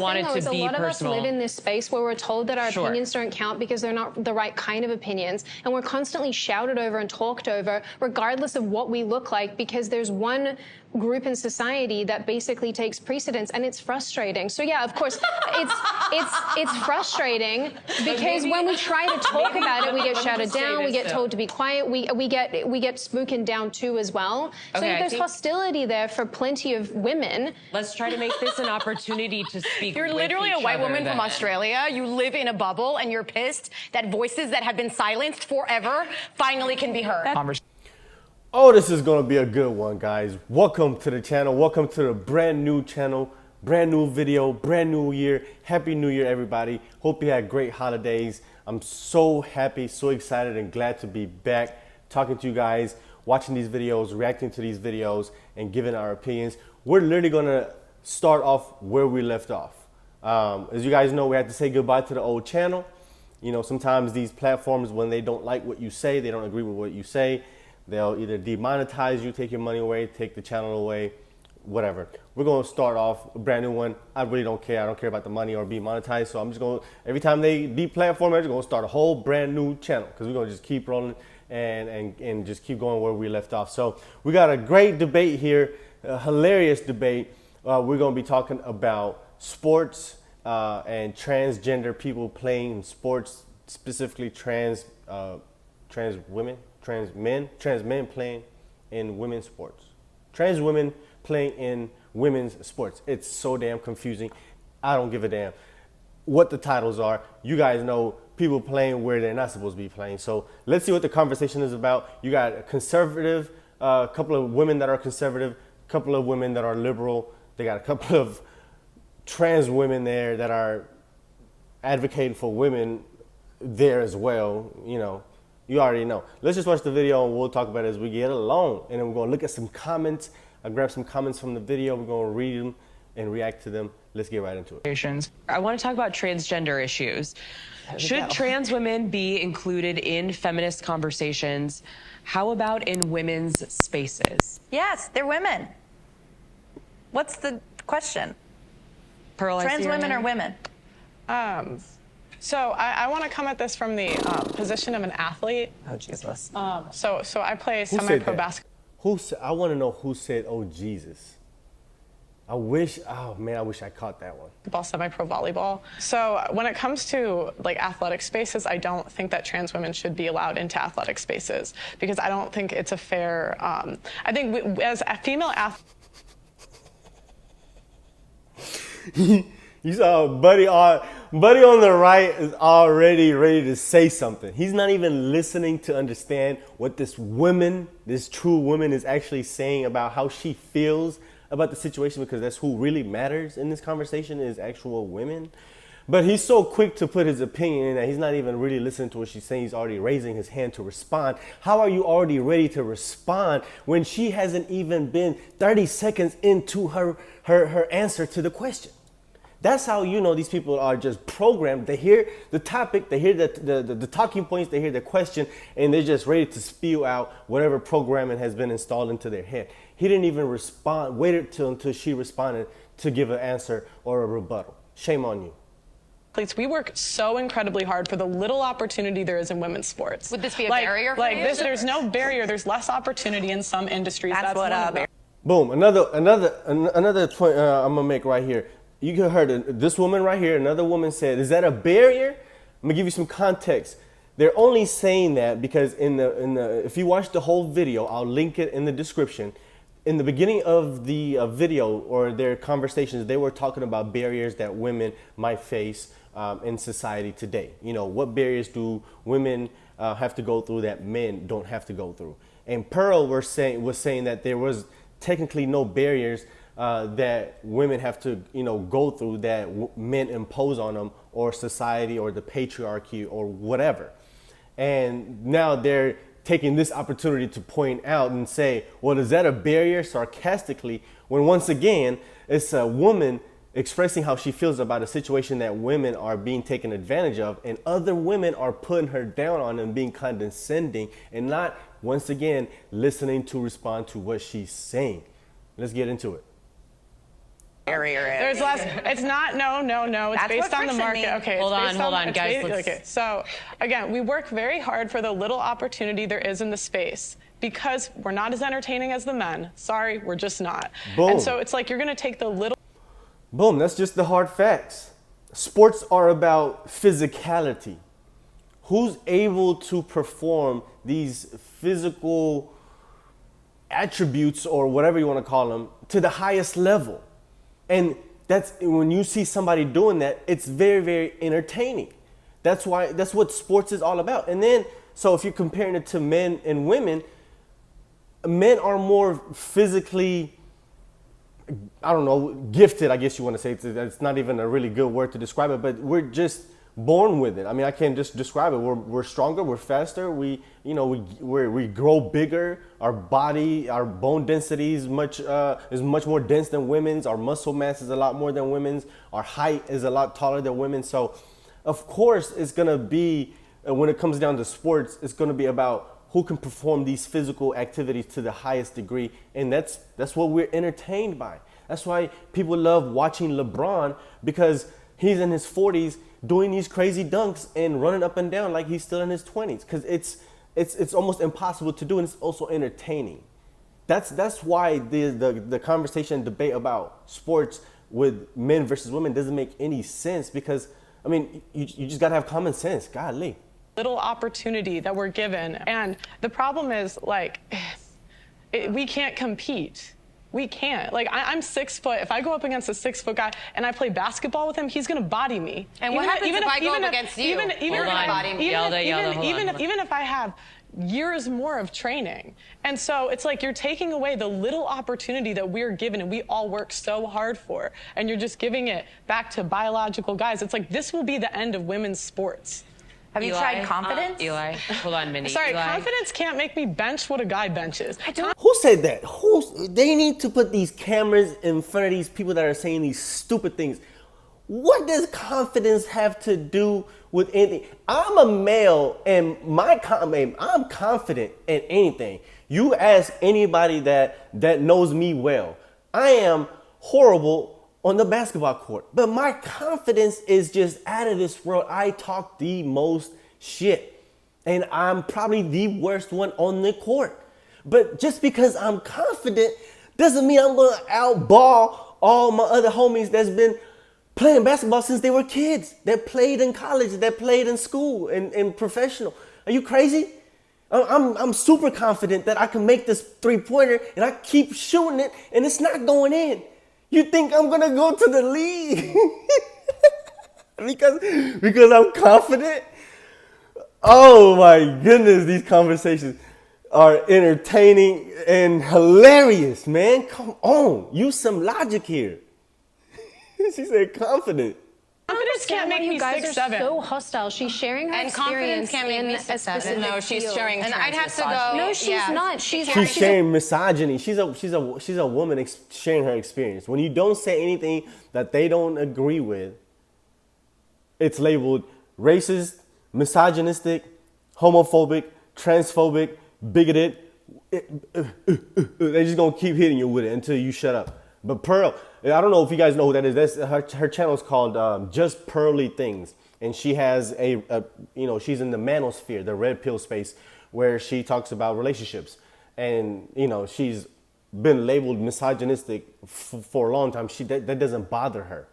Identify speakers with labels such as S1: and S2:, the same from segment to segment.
S1: want it to be
S2: a lot
S1: personal.
S2: of us live in this space where we're told that our opinions don't count because they're not the right kind of opinions, and we're constantly shouted over and talked over regardless of what we look like, because there's one group in society that basically takes precedence, and it's frustrating. So yeah, of course, it's frustrating because when we try to talk about it, we get shouted down, we get told to be quiet, we get spoken down too as well. So yeah, there's hostility there for plenty of women.
S1: Let's try to make this an opportunity to speak.
S3: You're literally a white woman from Australia. You live in a bubble, and you're pissed that voices that have been silenced forever finally can be heard.
S4: Oh, this is going to be a good one, guys. Welcome to the channel. Welcome to the brand new channel, brand new video, brand new year. Happy New Year, everybody. Hope you had great holidays. I'm so happy, so excited, and glad to be back talking to you guys, watching these videos, reacting to these videos, and giving our opinions. We're literally going to start off where we left off. As you guys know, we had to say goodbye to the old channel. You know, sometimes these platforms, when they don't like what you say, they don't agree with what you say, they'll either demonetize you, take your money away, take the channel away, whatever. We're going to start off a brand new one. I really don't care. I don't care about the money or being monetized. So I'm just going to, every time they deplatform, I'm just going to start a whole brand new channel because we're going to just keep rolling and just keep going where we left off. So we got a great debate here, a hilarious debate. We're going to be talking about sports and transgender people playing in sports, specifically trans women. Trans men playing in women's sports. Trans women playing in women's sports. It's so damn confusing. I don't give a damn what the titles are. You guys know people playing where they're not supposed to be playing. So let's see what the conversation is about. You got a conservative, a couple of women that are conservative, a couple of women that are liberal. They got a couple of trans women there that are advocating for women there as well, you know. You already know. Let's just watch the video and we'll talk about it as we get along. And then we're going to look at some comments. I grabbed some comments from the video. We're going to read them and react to them. Let's get right into it.
S1: I want to talk about transgender issues. Should trans women be included in feminist conversations? How about in women's spaces?
S5: Yes, they're women. What's the question?
S1: Pearl,
S5: Trans women are women.
S6: So I want to come at this from the position of an athlete.
S5: Oh, Jesus.
S6: So I play semi-pro basketball.
S4: I want to know who said, oh, Jesus. I wish I caught that one.
S6: Semi-pro volleyball. So when it comes to like athletic spaces, I don't think that trans women should be allowed into athletic spaces because I don't think it's a fair, I think as a female athlete.
S4: You saw Buddy on the right is already ready to say something. He's not even listening to understand what this woman, this true woman, is actually saying about how she feels about the situation, because that's who really matters in this conversation is actual women. But he's so quick to put his opinion in that he's not even really listening to what she's saying. He's already raising his hand to respond. How are you already ready to respond when she hasn't even been 30 seconds into her answer to the question? That's how you know these people are just programmed. They hear the topic, they hear the talking points, they hear the question, and they're just ready to spew out whatever programming has been installed into their head. He didn't even respond, waited until she responded to give an answer or a rebuttal. Shame on you.
S6: We work so incredibly hard for the little opportunity there is in women's sports.
S3: Would this be a barrier for you?
S6: There's no barrier. There's less opportunity in some industries.
S5: That's what
S4: Boom. Another point I'm gonna make right here. You heard this woman right here. Another woman said, "Is that a barrier?" I'm gonna give you some context. They're only saying that because if you watch the whole video, I'll link it in the description. In the beginning of the video or their conversations, they were talking about barriers that women might face in society today. You know, what barriers do women have to go through that men don't have to go through? And Pearl was saying that there was technically no barriers that women have to, you know, go through that men impose on them, or society or the patriarchy or whatever. And now they're taking this opportunity to point out and say, well, is that a barrier, sarcastically, when once again, it's a woman expressing how she feels about a situation that women are being taken advantage of, and other women are putting her down on and being condescending and not, once again, listening to respond to what she's saying. Let's get into it.
S6: There's less. It's not. No. It's
S5: That's
S6: based
S5: what
S6: on the
S5: friction
S6: market.
S5: means.
S6: Okay.
S1: Hold
S6: it's
S1: on,
S6: it's
S1: guys,
S6: based-
S1: let's-
S6: Okay. So again, we work very hard for the little opportunity there is in the space because we're not as entertaining as the men. Sorry, we're just not.
S4: Boom.
S6: And so it's like you're gonna take the little.
S4: Boom, that's just the hard facts. Sports are about physicality. Who's able to perform these physical attributes or whatever you want to call them to the highest level? And that's when you see somebody doing that, it's very, very entertaining. That's what sports is all about. And then, so if you're comparing it to men and women, men are more physically, I don't know, gifted, I guess you want to say. It's not even a really good word to describe it, but we're just born with it. I mean, I can't just describe it. We're stronger, we're faster, we grow bigger. Our body, our bone density is much more dense than women's. Our muscle mass is a lot more than women's. Our height is a lot taller than women's. So, of course, it's gonna be when it comes down to sports, it's gonna be about who can perform these physical activities to the highest degree, and that's what we're entertained by. That's why people love watching LeBron, because he's in his 40s doing these crazy dunks and running up and down like he's still in his 20s, because it's almost impossible to do, and it's also entertaining. That's why the conversation and debate about sports with men versus women doesn't make any sense, because I mean you just gotta have common sense. Golly.
S6: Little opportunity that we're given. And the problem is, like, we can't compete. We can't. Like, I'm 6 foot. If I go up against a 6 foot guy and I play basketball with him, he's gonna body me.
S3: And what happens if I go up against you?
S6: Even if I have years more of training. And so it's like you're taking away the little opportunity that we're given and we all work so hard for, and you're just giving it back to biological guys. It's like this will be the end of women's sports.
S5: Have you tried confidence?
S1: Eli, hold on, Minnie.
S6: Sorry,
S1: Eli.
S6: confidence can't make me bench what a guy benches.
S4: Who said that? They need to put these cameras in front of these people that are saying these stupid things. What does confidence have to do with anything? I'm a male, and I'm confident in anything. You ask anybody that knows me well. I am horrible on the basketball court, but my confidence is just out of this world. I talk the most shit, and I'm probably the worst one on the court. But just because I'm confident doesn't mean I'm gonna outball all my other homies that's been playing basketball since they were kids, that played in college, that played in school and professional. Are you crazy? I'm super confident that I can make this three-pointer, and I keep shooting it, and it's not going in. You think I'm gonna go to the league because I'm confident? Oh my goodness, these conversations are entertaining and hilarious, man. Come on, use some logic here. She said confident.
S6: Confidence can't make me
S2: you guys
S6: 6'7".
S2: are so hostile. She's sharing her
S3: And confidence
S2: experience
S3: can't make
S2: in
S3: me
S2: a
S3: 6'7".
S2: specific
S5: No, she's
S2: field.
S5: sharing.
S3: And I'd have to
S5: misogyny.
S3: go.
S2: No, she's
S3: yeah.
S2: not. She's
S4: sharing misogyny. She's a woman sharing her experience. When you don't say anything that they don't agree with, it's labeled racist, misogynistic, homophobic, transphobic, bigoted. They're just gonna keep hitting you with it until you shut up. But Pearl, I don't know if you guys know who that is. That's her channel is called Just Pearly Things, and she has she's in the manosphere, the red pill space, where she talks about relationships, and she's been labeled misogynistic for a long time. That doesn't bother her.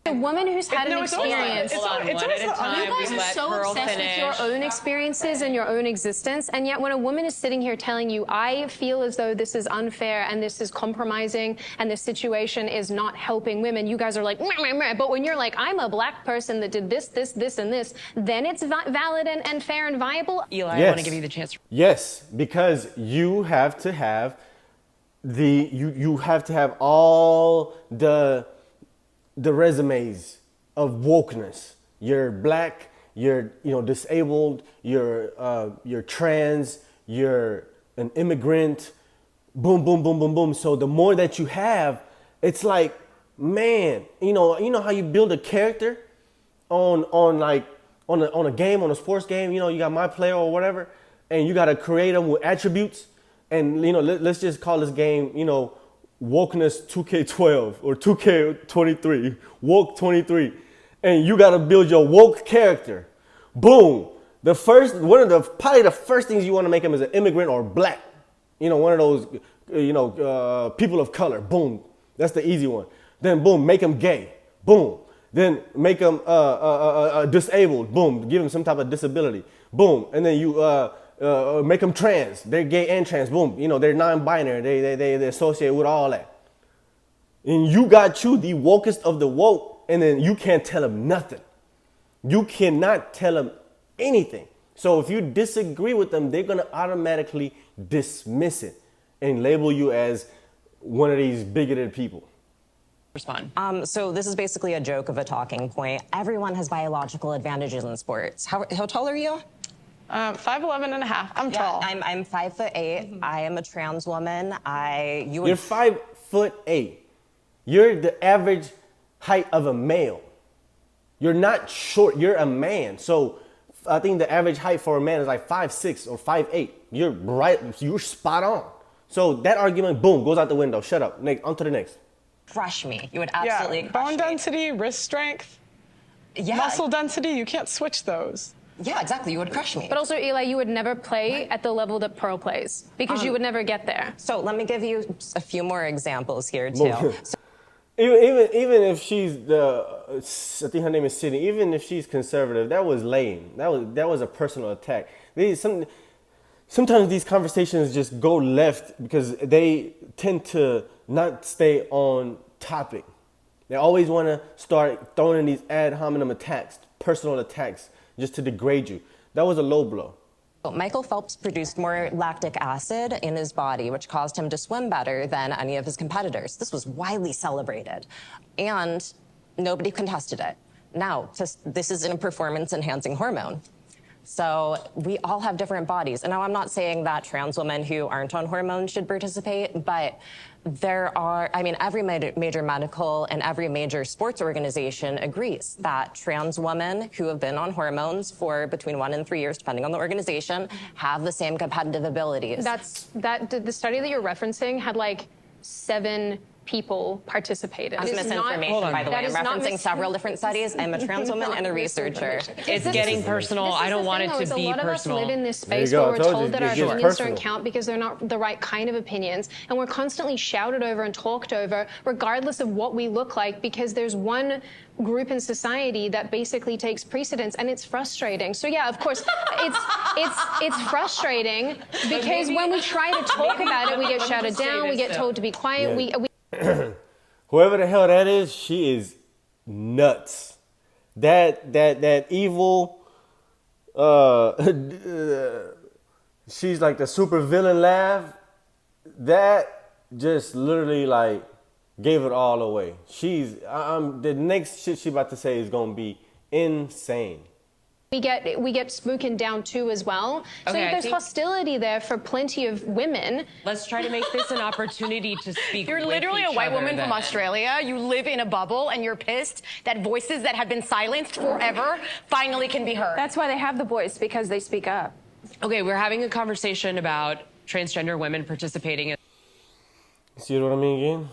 S2: a woman who's had an
S6: No, it's always-
S2: experience.
S6: it's
S1: Hold on,
S6: it's
S1: one
S6: always
S1: at a
S6: the-
S1: time.
S2: You guys
S1: We
S2: are
S1: let
S2: so
S1: Pearl
S2: obsessed with your
S1: finish.
S2: own experiences and your own existence, and yet when a woman is sitting here telling you, I feel as though this is unfair and this is compromising and this situation is not helping women, you guys are like, meh, meh, meh. But when you're like, I'm a black person that did this, this, this, and this, then it's valid and fair and viable.
S1: Eli, I
S4: Yes.
S1: want to give you the chance.
S4: Yes, because you have to have you have to have all the resumes of wokeness. You're black, you're disabled, you're trans, you're an immigrant, boom, boom, boom, boom, boom. So the more that you have, it's like, man, you know how you build a character on a game, on a sports game. You got my player or whatever, and you got to create them with attributes. And let's just call this game, wokeness 2K12 or 2K23, woke 23, and you gotta build your woke character. Boom. Probably the first things you want to make them is an immigrant or black. You know, one of those, people of color. Boom. That's the easy one. Then boom, make them gay. Boom. Then make them disabled. Boom. Give them some type of disability. Boom. And then you make them trans. They're gay and trans. Boom. You know, they're non-binary. They associate with all that. And you got the wokest of the woke, and then you can't tell them nothing. You cannot tell them anything. So if you disagree with them, they're going to automatically dismiss it and label you as one of these bigoted people.
S1: Respond.
S5: So this is basically a joke of a talking point. Everyone has biological advantages in sports. How tall are you?
S6: 5'11" and a half. I'm tall.
S5: I'm 5'8". I am a trans woman.
S4: You're 5'8". You're the average height of a male. You're not short. You're a man. So I think the average height for a man is like 5'6" or 5'8". You're right. You're spot on. So that argument, boom, goes out the window. Shut up. Next, on to the next.
S5: Crush me. You would absolutely crush
S6: bone
S5: me.
S6: density, wrist strength, muscle density. You can't switch those.
S5: Yeah, exactly. You would crush me.
S2: But also, Eli, you would never play at the level that Pearl plays because you would never get there.
S5: So let me give you a few more examples here too. So,
S4: Even if she's I think her name is Sydney. Even if she's conservative, that was lame. That was a personal attack. Sometimes these conversations just go left because they tend to not stay on topic. They always want to start throwing in these ad hominem attacks, personal attacks, just to degrade you. That was a low blow.
S5: Michael Phelps produced more lactic acid in his body, which caused him to swim better than any of his competitors. This was widely celebrated, and nobody contested it. Now, this is a performance-enhancing hormone. So we all have different bodies. And now I'm not saying that trans women who aren't on hormones should participate, but every major medical and every major sports organization agrees that trans women who have been on hormones for between 1 and 3 years, depending on the organization, have the same competitive abilities.
S2: The study that you're referencing had like 7 people participated.
S5: That's misinformation, by the way. I'm referencing several different studies. I'm a trans woman and a researcher.
S1: It's getting personal. I don't want it to be personal.
S2: A lot of us live in this space where we're told that our opinions don't count because they're not the right kind of opinions, and we're constantly shouted over and talked over, regardless of what we look like, because there's one group in society that basically takes precedence, and it's frustrating. So yeah, of course, it's frustrating because when we try to talk about it, we get shouted down, we get told to be quiet, we
S4: Whoever the hell that is, she is nuts. That evil, she's like the super villain laugh. That just literally like gave it all away. The next shit she about to say is gonna be insane.
S2: We get spooking down too as well. So there's hostility there for plenty of women.
S1: Let's try to make this an opportunity to speak.
S3: You're literally a white woman from Australia. You live in a bubble and you're pissed that voices that have been silenced forever finally can be heard.
S7: That's why they have the voice, because they speak up.
S1: Okay, we're having a conversation about transgender women participating in.
S4: See what I mean again?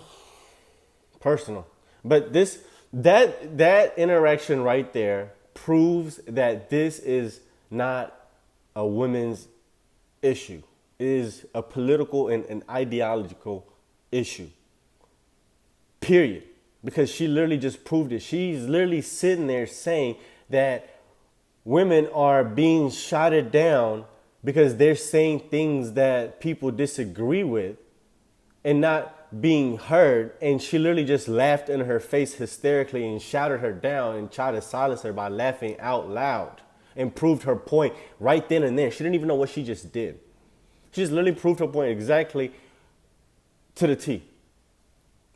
S4: Personal. But that interaction right there proves that this is not a women's issue. It is a political and an ideological issue. Period. Because she literally just proved it. She's literally sitting there saying that women are being shouted down because they're saying things that people disagree with and not being heard, and she literally just laughed in her face hysterically and shouted her down and tried to silence her by laughing out loud and proved her point right then and there. She didn't even know what she just did. She just literally proved her point exactly to the T.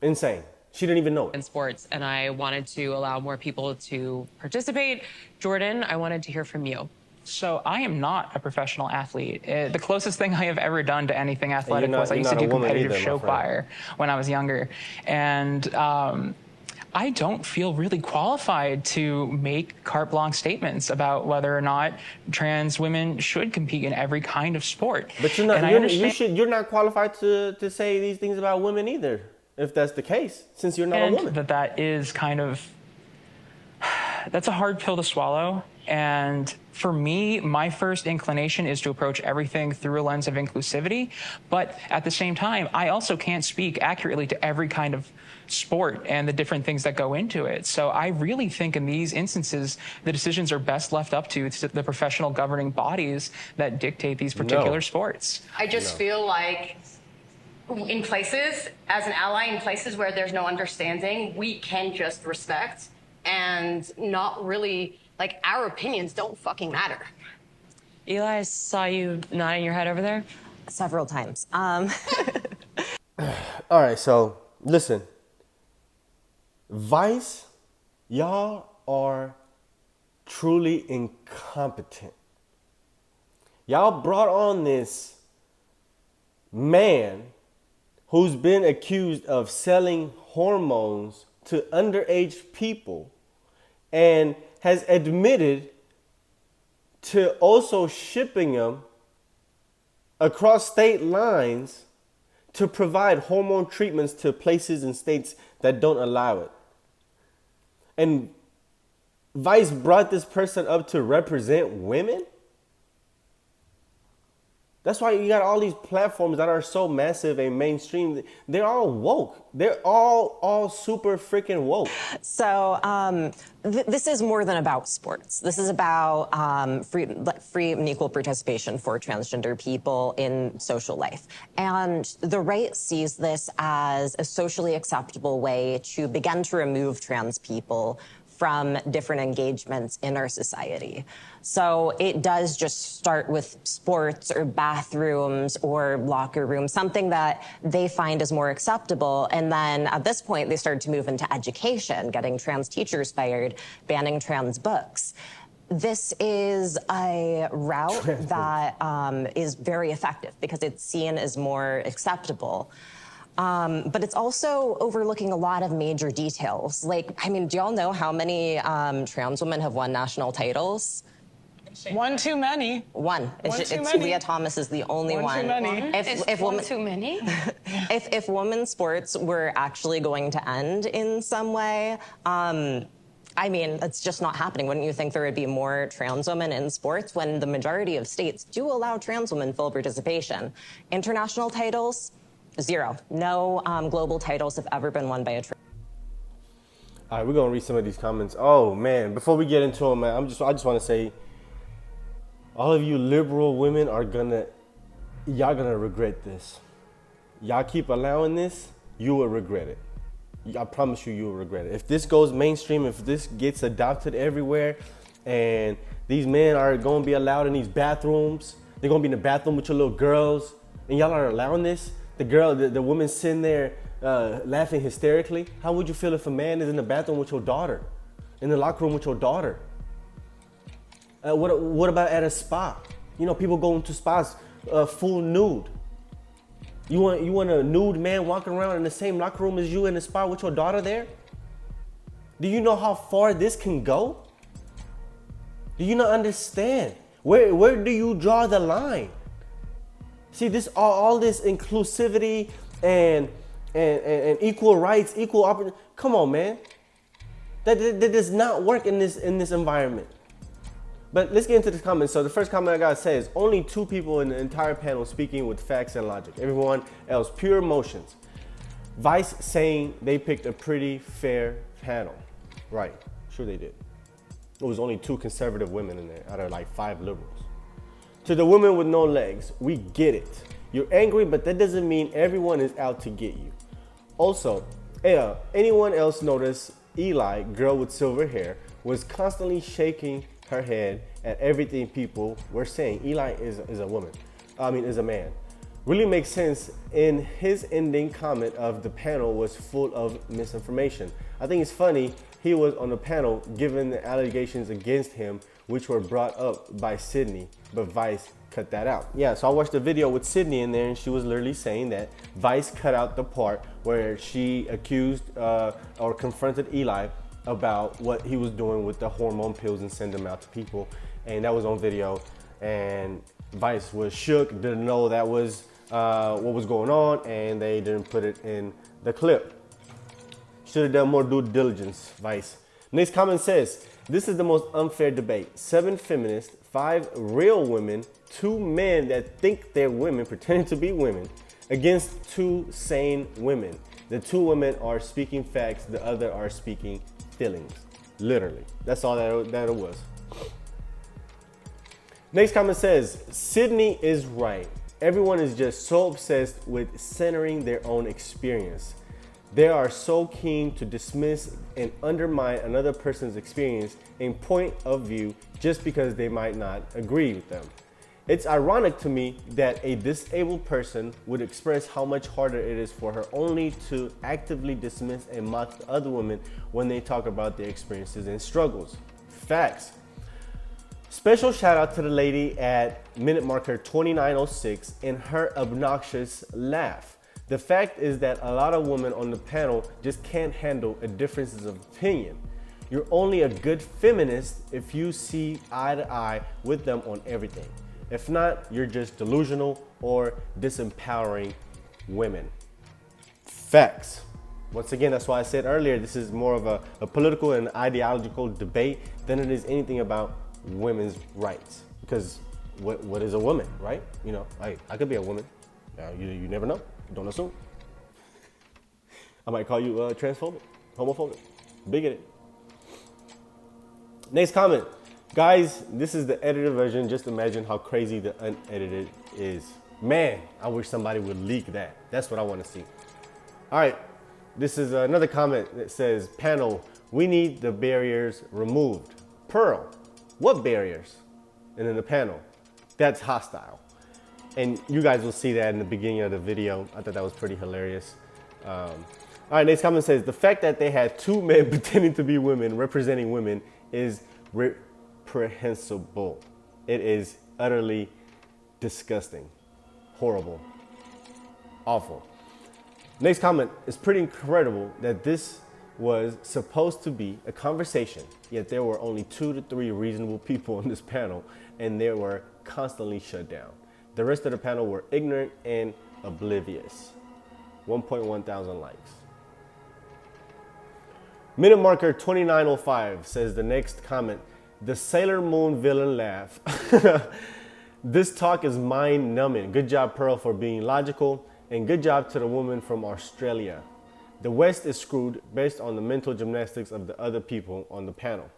S4: Insane. She didn't even know it.
S1: In sports, and I wanted to allow more people to participate. Jordan, I wanted to hear from you.
S8: So I am not a professional athlete. The closest thing I have ever done to anything athletic was I used to do competitive show choir when I was younger. And I don't feel really qualified to make carte blanche statements about whether or not trans women should compete in every kind of sport.
S4: But you're not qualified to say these things about women either. if that's the case, since you're not a woman.
S8: That is kind of, that's a hard pill to swallow. And for me, my first inclination is to approach everything through a lens of inclusivity. But at the same time, I also can't speak accurately to every kind of sport and the different things that go into it. So I really think in these instances, the decisions are best left up to the professional governing bodies that dictate these particular sports.
S3: I just feel like in places, as an ally, in places where there's no understanding, we can just respect and not really, like, our opinions don't fucking matter.
S1: Eli, I saw you nodding your head over there.
S5: Several times.
S4: All right, so listen. Vice, y'all are truly incompetent. Y'all brought on this man who's been accused of selling hormones to underage people and has admitted to also shipping them across state lines to provide hormone treatments to places and states that don't allow it. And Vice brought this person up to represent women? That's why you got all these platforms that are so massive and mainstream. They're all woke. They're all super freaking woke.
S5: So this is more than about sports. This is about free and equal participation for transgender people in social life. And the right sees this as a socially acceptable way to begin to remove trans people from different engagements in our society. So it does just start with sports or bathrooms or locker rooms, something that they find is more acceptable. And then at this point, they started to move into education, getting trans teachers fired, banning trans books. This is a route that is very effective because it's seen as more acceptable. But it's also overlooking a lot of major details. Like, I mean, do y'all know how many trans women have won national titles?
S6: One too many.
S5: One. It's Leah Thomas is the only one.
S6: Too many.
S3: If one too many?
S5: If women's sports were actually going to end in some way, I mean, it's just not happening. Wouldn't you think there would be more trans women in sports when the majority of states do allow trans women full participation? International titles? Zero. No global titles have ever been won by a trans.
S4: All right, we're gonna read some of these comments. Oh man, before we get into them, man, I just want to say, all of you liberal women are y'all gonna regret this. Y'all keep allowing this, you will regret it. I promise you, you will regret it. If this goes mainstream, if this gets adopted everywhere, and these men are gonna be allowed in these bathrooms, they're gonna be in the bathroom with your little girls, and y'all are allowing this. The woman sitting there laughing hysterically. How would you feel if a man is in the bathroom with your daughter, in the locker room with your daughter? What about at a spa? You know, people go into spas full nude. You want a nude man walking around in the same locker room as you in the spa with your daughter there? Do you know how far this can go? Do you not understand? Where do you draw the line? See, this all this inclusivity and equal rights, equal opportunity. Come on, man. That does not work in this environment. But let's get into the comments. So the first comment I gotta say is only 2 people in the entire panel speaking with facts and logic. Everyone else, pure emotions. Vice saying they picked a pretty fair panel. Right, sure they did. It was only 2 conservative women in there out of like 5 liberals. To the women with no legs, we get it. You're angry, but that doesn't mean everyone is out to get you. Also, anyone else notice Eli, girl with silver hair, was constantly shaking her head at everything people were saying. Eli is a woman. Is a man. Really makes sense in his ending comment of the panel was full of misinformation. I think it's funny he was on the panel given the allegations against him, which were brought up by Sydney, but Vice cut that out. Yeah, so I watched the video with Sydney in there, and she was literally saying that Vice cut out the part where she accused or confronted Eli about what he was doing with the hormone pills and send them out to people, and that was on video. And Vice was shook, didn't know that was what was going on, and they didn't put it in the clip. Should have done more due diligence, Vice. Next comment says, this is the most unfair debate. 7 feminists, 5 real women, 2 men that think they're women, pretending to be women, against 2 sane women. The 2 women are speaking facts, the other are speaking feelings. Literally. That's all that it was. Next comment says, Sydney is right. Everyone is just so obsessed with centering their own experience. They are so keen to dismiss and undermine another person's experience and point of view just because they might not agree with them. It's ironic to me that a disabled person would express how much harder it is for her only to actively dismiss and mock other women when they talk about their experiences and struggles. Facts. Special shout out to the lady at minute marker 2906 and her obnoxious laugh. The fact is that a lot of women on the panel just can't handle a differences of opinion. You're only a good feminist if you see eye to eye with them on everything. If not, you're just delusional or disempowering women. Facts. Once again, that's why I said earlier, this is more of a political and ideological debate than it is anything about women's rights. Because what is a woman, right? You know, I could be a woman. You never know. Don't assume. I might call you transphobic, homophobic, bigoted. Next comment. Guys, this is the edited version. Just imagine how crazy the unedited is. Man, I wish somebody would leak that. That's what I want to see. All right, this is another comment that says, panel, we need the barriers removed. Pearl, what barriers? And then the panel, that's hostile. And you guys will see that in the beginning of the video. I thought that was pretty hilarious. All right, next comment says, the fact that they had 2 men pretending to be women, representing women, is reprehensible. It is utterly disgusting, horrible, awful. Next comment is pretty incredible that this was supposed to be a conversation, yet there were only 2 to 3 reasonable people on this panel, and they were constantly shut down. The rest of the panel were ignorant and oblivious. 1.1 thousand likes. Minute marker 2905 says the next comment, the Sailor Moon villain laugh. This talk is mind numbing. Good job, Pearl, for being logical, and good job to the woman from Australia. The West is screwed based on the mental gymnastics of the other people on the panel.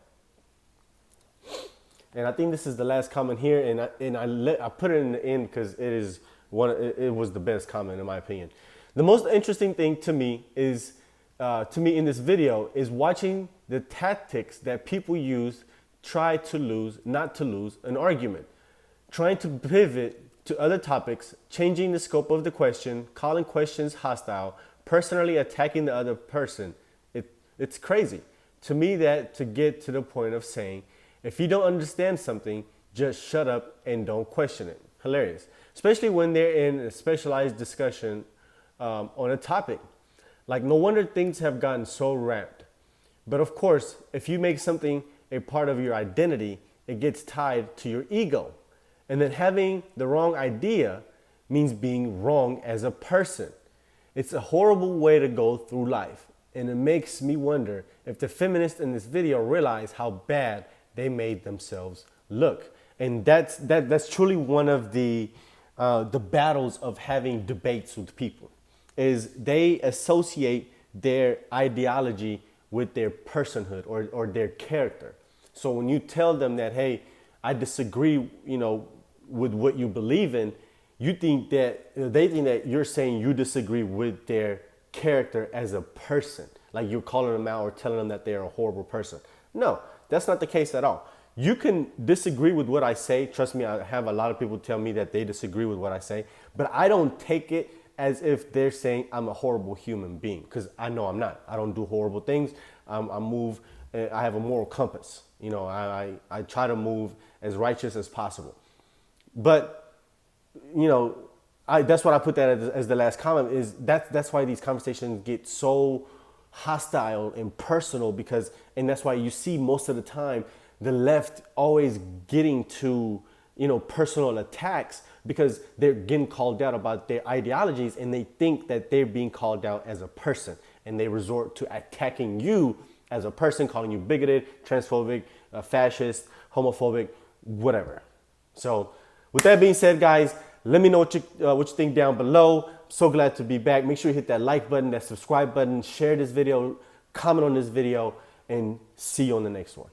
S4: And I think this is the last comment here, and I put it in the end because it was the best comment in my opinion. The most interesting thing to me is in this video is watching the tactics that people use not to lose an argument, trying to pivot to other topics, changing the scope of the question, calling questions hostile, personally attacking the other person. It's crazy to me that to get to the point of saying, if you don't understand something, just shut up and don't question it. Hilarious. Especially when they're in a specialized discussion on a topic. Like, no wonder things have gotten so ramped. But of course, if you make something a part of your identity, it gets tied to your ego. And then having the wrong idea means being wrong as a person. It's a horrible way to go through life. And it makes me wonder if the feminists in this video realize how bad they made themselves look. And that's truly one of the battles of having debates with people, is they associate their ideology with their personhood or their character. So when you tell them that, hey, I disagree, with what you believe in, they think that you're saying you disagree with their character as a person. Like you're calling them out or telling them that they're a horrible person. No, that's not the case at all. You can disagree with what I say. Trust me, I have a lot of people tell me that they disagree with what I say, but I don't take it as if they're saying I'm a horrible human being, because I know I'm not. I don't do horrible things. I have a moral compass. I try to move as righteous as possible. But, that's what I put that as the last comment, is that's why these conversations get so hostile and personal, and that's why you see most of the time the left always getting to personal attacks because they're getting called out about their ideologies and they think that they're being called out as a person, and they resort to attacking you as a person, calling you bigoted, transphobic, fascist, homophobic, whatever. So with that being said, guys, let me know what you think down below. So glad to be back. Make sure you hit that like button, that subscribe button, share this video, comment on this video, and see you on the next one.